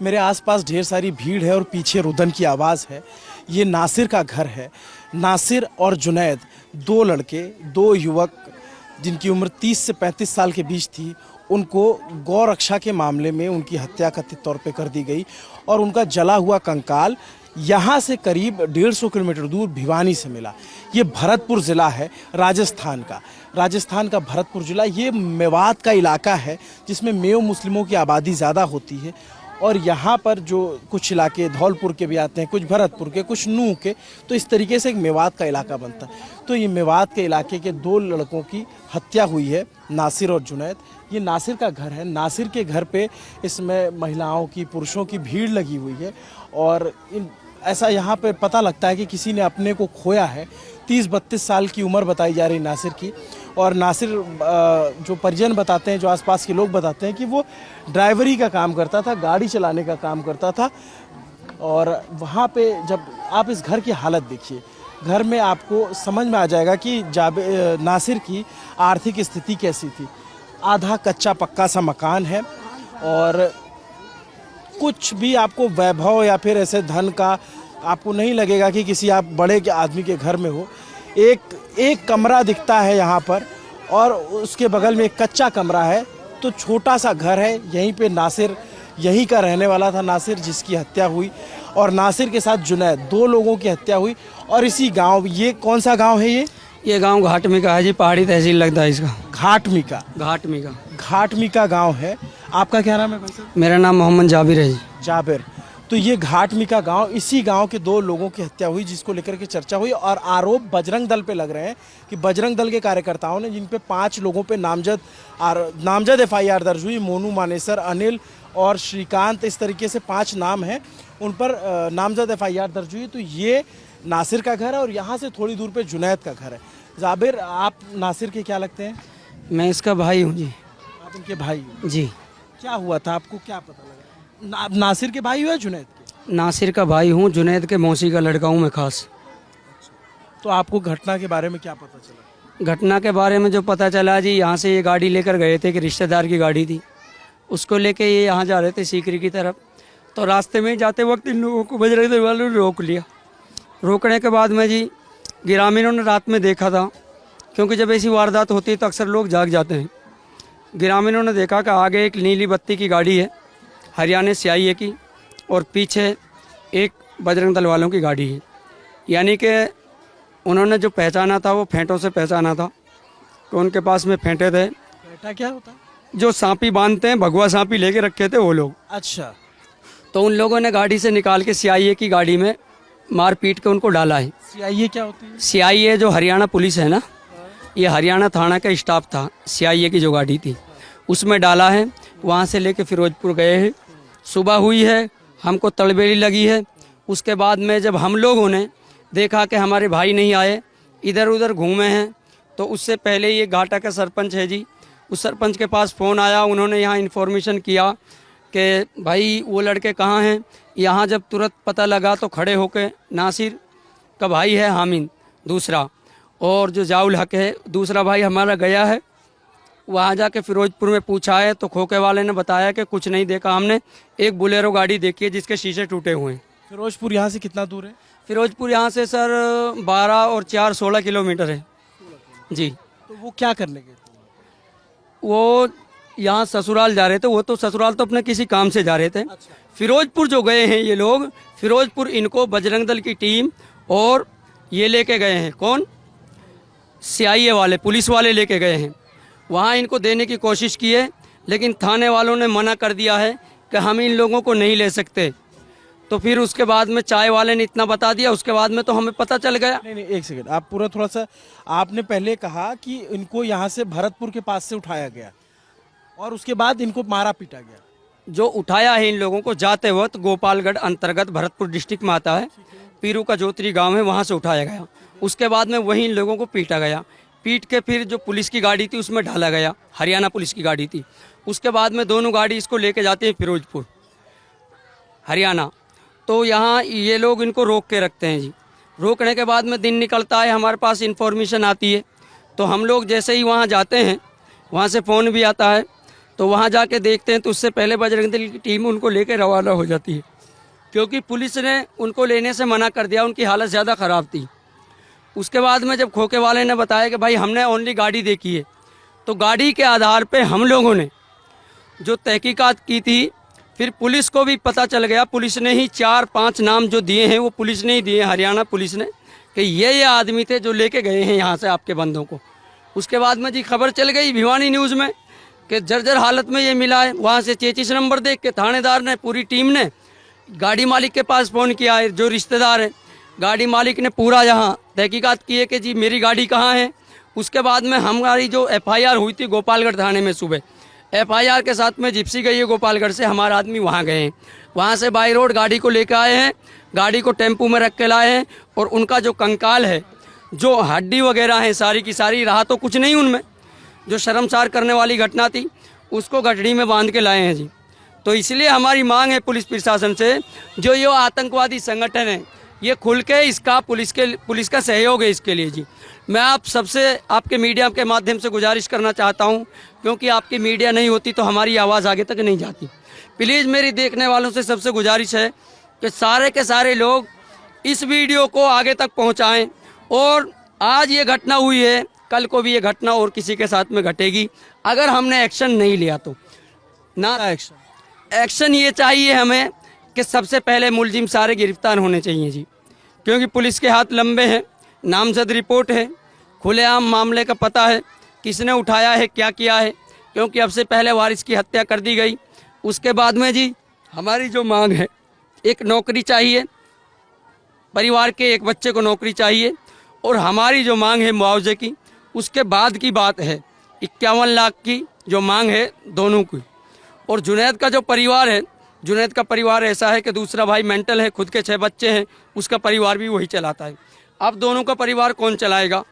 मेरे आसपास ढेर सारी भीड़ है और पीछे रुदन की आवाज़ है। ये नासिर का घर है। नासिर और जुनैद, दो लड़के, दो युवक जिनकी उम्र 30 से 35 साल के बीच थी, उनको गौ रक्षा के मामले में उनकी हत्या कथित तौर पे कर दी गई और उनका जला हुआ कंकाल यहाँ से करीब 150 किलोमीटर दूर भिवानी से मिला। ये भरतपुर ज़िला है राजस्थान का भरतपुर ज़िला। ये मेवात का इलाका है जिसमें मेयो मुस्लिमों की आबादी ज़्यादा होती है और यहाँ पर जो कुछ इलाके धौलपुर के भी आते हैं, कुछ भरतपुर के, कुछ नूह के, तो इस तरीके से एक मेवात का इलाका बनता है। तो ये मेवात के इलाके के दो लड़कों की हत्या हुई है, नासिर और जुनैद। ये नासिर का घर है। नासिर के घर पे इसमें महिलाओं की, पुरुषों की भीड़ लगी हुई है और ऐसा यहाँ पे पता लगता है कि किसी ने अपने को खोया है। 30-32 साल की उम्र बताई जा रही नासिर की। और नासिर जो परिजन बताते हैं, जो आसपास के लोग बताते हैं कि वो ड्राइवरी का काम करता था, गाड़ी चलाने का काम करता था। और वहाँ पे जब आप इस घर की हालत देखिए, घर में आपको समझ में आ जाएगा कि नासिर की आर्थिक स्थिति कैसी थी। आधा कच्चा पक्का सा मकान है और कुछ भी आपको वैभव या फिर ऐसे धन का आपको नहीं लगेगा कि किसी आप बड़े के आदमी के घर में हो। एक कमरा दिखता है यहाँ पर और उसके बगल में एक कच्चा कमरा है। तो छोटा सा घर है। यहीं पे नासिर, यहीं का रहने वाला था नासिर, जिसकी हत्या हुई। और नासिर के साथ जुनैद, दो लोगों की हत्या हुई। और इसी गांव, ये कौन सा गांव है ये गांव घाटमी का है जी, पहाड़ी तहसील लगता है इसका। घाटमी का गांव है। आपका क्या नाम है भाई साहब? मेरा नाम मोहम्मद जाबिर है जी। जाबिर। तो ये घाटमी का गांव, इसी गांव के दो लोगों की हत्या हुई जिसको लेकर के चर्चा हुई और आरोप बजरंग दल पे लग रहे हैं कि बजरंग दल के कार्यकर्ताओं ने, जिन पे 5 लोगों पे नामजद FIR दर्ज हुई, मोनू, मानेसर, अनिल और श्रीकांत, इस तरीके से 5 नाम हैं, उन पर नामजद FIR दर्ज हुई। तो ये नासिर का घर है और यहाँ से थोड़ी दूर पे जुनैद का घर है। जाबिर, आप नासिर के क्या लगते हैं? मैं इसका भाई हूँ जी। आप इनके भाई जी। क्या हुआ था, आपको क्या पता लगा? नासिर के भाई हुआ, जुनैद के? नासिर का भाई हूँ, जुनैद के मौसी का लड़का हूँ मैं खास। तो आपको घटना के बारे में क्या पता चला? घटना के बारे में जो पता चला जी, यहाँ से ये गाड़ी लेकर गए थे कि रिश्तेदार की गाड़ी थी, उसको लेके ये यहाँ जा रहे थे सीकरी की तरफ। तो रास्ते में जाते वक्त इन लोगों को बजरंग दल वालों ने रोक लिया। रोकने के बाद में जी ग्रामीणों ने रात में देखा था, क्योंकि जब ऐसी वारदात होती है तो अक्सर लोग जाग जाते हैं। ग्रामीणों ने देखा कि आगे एक नीली बत्ती की गाड़ी है हरियाणा CIA की और पीछे एक बजरंग दल वालों की गाड़ी है। यानी कि उन्होंने जो पहचाना था वो फेंटों से पहचाना था कि उनके पास में फेंटे थे। फेंटा क्या होता है? जो सांपी बांधते हैं, भगवा सांपी लेके रखे थे वो लोग। अच्छा। तो उन लोगों ने गाड़ी से निकाल के CIA की गाड़ी में मार पीट के उनको डाला है। CIA क्या होती है? CIA जो हरियाणा पुलिस है ना, ये हरियाणा थाना का स्टाफ था। CIA की जो गाड़ी थी उसमें डाला है। वहाँ से लेके फिरोजपुर गए हैं। सुबह हुई है, हमको तड़बेली लगी है। उसके बाद में जब हम लोगों ने देखा कि हमारे भाई नहीं आए, इधर उधर घूमे हैं, तो उससे पहले ये घाटा का सरपंच है जी, उस सरपंच के पास फ़ोन आया। उन्होंने यहाँ इन्फॉर्मेशन किया कि भाई वो लड़के कहाँ हैं। यहाँ जब तुरंत पता लगा तो खड़े होके, नासिर का भाई है हामिद दूसरा, और जो जाउल हक है दूसरा भाई हमारा गया है। वहाँ जाके फिरोजपुर में पूछा है तो खोखे वाले ने बताया कि कुछ नहीं देखा हमने, एक बोलेरो गाड़ी देखी है जिसके शीशे टूटे हुए हैं। फिरोजपुर यहाँ से कितना दूर है? फिरोजपुर यहाँ से सर 12 और 4 16 किलोमीटर है जी। तो वो क्या करने गए थे? वो यहाँ ससुराल जा रहे थे। वो तो ससुराल तो अपने किसी काम से जा रहे थे। अच्छा। फिरोजपुर जो गए हैं ये लोग, फिरोजपुर इनको बजरंग दल की टीम और ये लेके गए हैं। कौन? CIA वाले, पुलिस वाले लेके गए हैं। वहाँ इनको देने की कोशिश की है, लेकिन थाने वालों ने मना कर दिया है कि हम इन लोगों को नहीं ले सकते। तो फिर उसके बाद में चाय वाले ने इतना बता दिया, उसके बाद में तो हमें पता चल गया। नहीं, एक सेकंड, आप पूरा थोड़ा सा, आपने पहले कहा कि इनको यहाँ से भरतपुर के पास से उठाया गया और उसके बाद इनको मारा पीटा गया। जो उठाया है इन लोगों को जाते वक्त गोपालगढ़ अंतर्गत भरतपुर डिस्ट्रिक्ट में आता है, पीरू का जोतरी गाँव है, वहाँ से उठाया गया। उसके बाद में वहीं इन लोगों को पीटा गया। पीट के फिर जो पुलिस की गाड़ी थी उसमें ढाला गया, हरियाणा पुलिस की गाड़ी थी। उसके बाद में दोनों गाड़ी इसको लेके जाती है फिरोजपुर हरियाणा। तो यहाँ ये लोग इनको रोक के रखते हैं जी। रोकने के बाद में दिन निकलता है, हमारे पास इन्फॉर्मेशन आती है, तो हम लोग जैसे ही वहाँ जाते हैं, वहाँ से फ़ोन भी आता है तो वहाँ जाके देखते हैं तो उससे पहले बजरंग दल की टीम उनको लेकर रवाना हो जाती है, क्योंकि पुलिस ने उनको लेने से मना कर दिया, उनकी हालत ज़्यादा ख़राब थी। उसके बाद में जब खोखे वाले ने बताया कि भाई हमने ओनली गाड़ी देखी है, तो गाड़ी के आधार पे हम लोगों ने जो तहकीकात की थी, फिर पुलिस को भी पता चल गया, पुलिस ने ही 4-5 नाम जो दिए हैं वो पुलिस ने ही दिए, हरियाणा पुलिस ने, कि ये आदमी थे जो लेके गए हैं यहाँ से आपके बंदों को। उसके बाद में जी खबर चल गई भिवानी न्यूज़ में कि जर्जर हालत में ये मिला है। वहाँ से 33 नंबर देख के थानेदार ने, पूरी टीम ने गाड़ी मालिक के पास फ़ोन किया है, जो रिश्तेदार है, गाड़ी मालिक ने पूरा यहाँ तहकीकात की है कि जी मेरी गाड़ी कहाँ है। उसके बाद में हमारी जो FIR हुई थी गोपालगढ़ थाने में, सुबह FIR के साथ में जिप्सी गई है गोपालगढ़ से, हमारा आदमी वहाँ गए हैं, वहाँ से बाई रोड गाड़ी को लेकर आए हैं, गाड़ी को टेम्पू में रख के लाए हैं, और उनका जो कंकाल है, जो हड्डी वगैरह है सारी की सारी, रहा तो कुछ नहीं उनमें, जो शर्मसार करने वाली घटना थी उसको गठड़ी में बांध के लाए हैं जी। तो इसलिए हमारी मांग है पुलिस प्रशासन से, जो ये आतंकवादी संगठन है ये खुल के इसका पुलिस का सहयोग है इसके लिए जी। मैं आप सबसे, आपके मीडिया के माध्यम से गुजारिश करना चाहता हूं, क्योंकि आपकी मीडिया नहीं होती तो हमारी आवाज़ आगे तक नहीं जाती। प्लीज़ मेरी देखने वालों से सबसे गुजारिश है कि सारे के सारे लोग इस वीडियो को आगे तक पहुंचाएं, और आज ये घटना हुई है, कल को भी ये घटना और किसी के साथ में घटेगी अगर हमने एक्शन नहीं लिया तो। ना एक्शन ये चाहिए हमें कि सबसे पहले मुलजिम सारे गिरफ्तार होने चाहिए जी, क्योंकि पुलिस के हाथ लंबे हैं, नामजद रिपोर्ट है, खुलेआम मामले का पता है किसने उठाया है, क्या किया है, क्योंकि अब से पहले वारिस की हत्या कर दी गई। उसके बाद में जी हमारी जो मांग है, एक नौकरी चाहिए, परिवार के एक बच्चे को नौकरी चाहिए, और हमारी जो मांग है मुआवजे की, उसके बाद की बात है 51 लाख की जो मांग है दोनों की। और जुनैद का जो परिवार है, जुनैद का परिवार ऐसा है कि दूसरा भाई मेंटल है, खुद के 6 बच्चे हैं, उसका परिवार भी वही चलाता है। अब दोनों का परिवार कौन चलाएगा?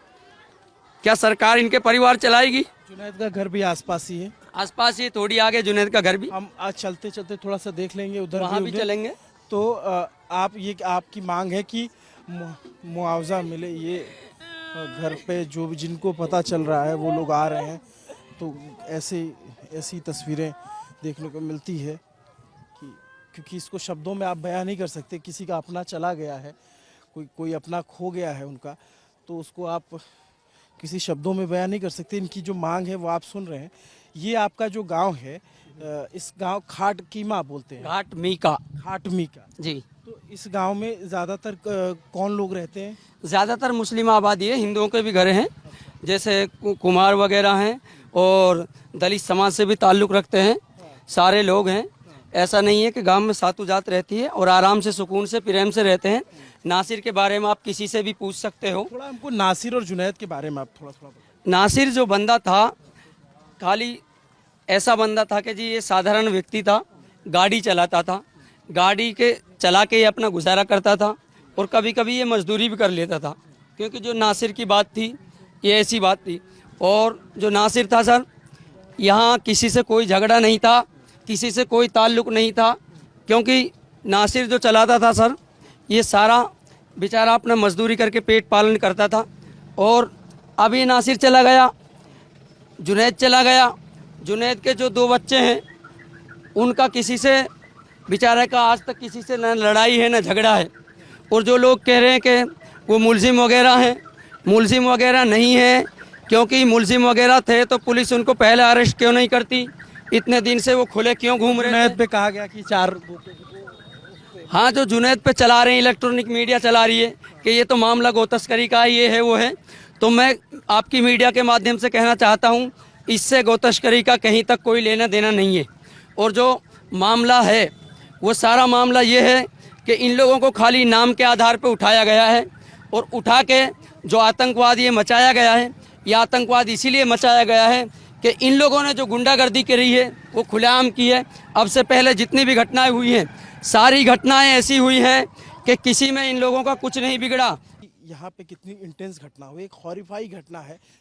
क्या सरकार इनके परिवार चलाएगी? जुनैद का घर भी आसपास ही है, आसपास ही थोड़ी आगे जुनैद का घर भी। हम आज चलते चलते थोड़ा सा देख लेंगे, उधर वहाँ भी चलेंगे। तो आप ये आपकी मांग है कि मुआवजा मिले। ये घर पे जो भी जिनको पता चल रहा है वो लोग आ रहे हैं, तो ऐसी तस्वीरें देखने को मिलती है कि क्योंकि इसको शब्दों में आप बयान नहीं कर सकते। किसी का अपना चला गया है, कोई अपना खो गया है उनका, तो उसको आप किसी शब्दों में बयान नहीं कर सकते। इनकी जो मांग है वो आप सुन रहे हैं। ये आपका जो गांव है, इस गांव खाट कीमा बोलते हैं, घाट मीका जी। तो इस गांव में ज़्यादातर कौन लोग रहते हैं? ज़्यादातर मुस्लिम आबादी है, हिंदुओं के भी घर हैं, जैसे कुमार वगैरह हैं, और दलित समाज से भी ताल्लुक़ रखते हैं, सारे लोग हैं। ऐसा नहीं है कि गांव में सातु जात रहती है, और आराम से सुकून से प्रेम से रहते हैं। नासिर के बारे में आप किसी से भी पूछ सकते हो। थोड़ा हमको नासिर और जुनैद के बारे में आप थोड़ा बताइए। नासिर जो बंदा था, खाली ऐसा बंदा था कि जी ये साधारण व्यक्ति था, गाड़ी चलाता था, गाड़ी के चला के ये अपना गुजारा करता था, और कभी कभी ये मजदूरी भी कर लेता था, क्योंकि जो नासिर की बात थी ये ऐसी बात थी। और जो नासिर था सर, यहाँ किसी से कोई झगड़ा नहीं था, किसी से कोई ताल्लुक़ नहीं था, क्योंकि नासिर जो चलाता था सर, ये सारा बेचारा अपना मजदूरी करके पेट पालन करता था। और अभी नासिर चला गया, जुनैद चला गया, जुनैद के जो 2 बच्चे हैं उनका किसी से बेचारे का आज तक किसी से न लड़ाई है न झगड़ा है। और जो लोग कह रहे हैं कि वो मुलजिम वगैरह हैं, मुलजिम वगैरह नहीं है, क्योंकि मुलजिम वगैरह थे तो पुलिस उनको पहले अरेस्ट क्यों नहीं करती? इतने दिन से वो खुले क्यों घूम रहे? जुनैद पे कहा गया कि 4। हाँ, जो जुनैद पे चला रहे हैं, इलेक्ट्रॉनिक मीडिया चला रही है कि ये तो मामला गो तस्करी का है, ये है वो है। तो मैं आपकी मीडिया के माध्यम से कहना चाहता हूँ, इससे गो तस्करी का कहीं तक कोई लेना देना नहीं है। और जो मामला है वो सारा मामला ये है कि इन लोगों को खाली नाम के आधार पर उठाया गया है, और उठा के जो आतंकवाद ये मचाया गया है, ये आतंकवाद इसीलिए मचाया गया है कि इन लोगों ने जो गुंडागर्दी करी है वो खुलेआम की है। अब से पहले जितनी भी घटनाएं हुई हैं, सारी घटनाएं ऐसी हुई हैं कि किसी में इन लोगों का कुछ नहीं बिगड़ा। यहाँ पे कितनी इंटेंस घटना हुई, एक हॉरिफाई घटना है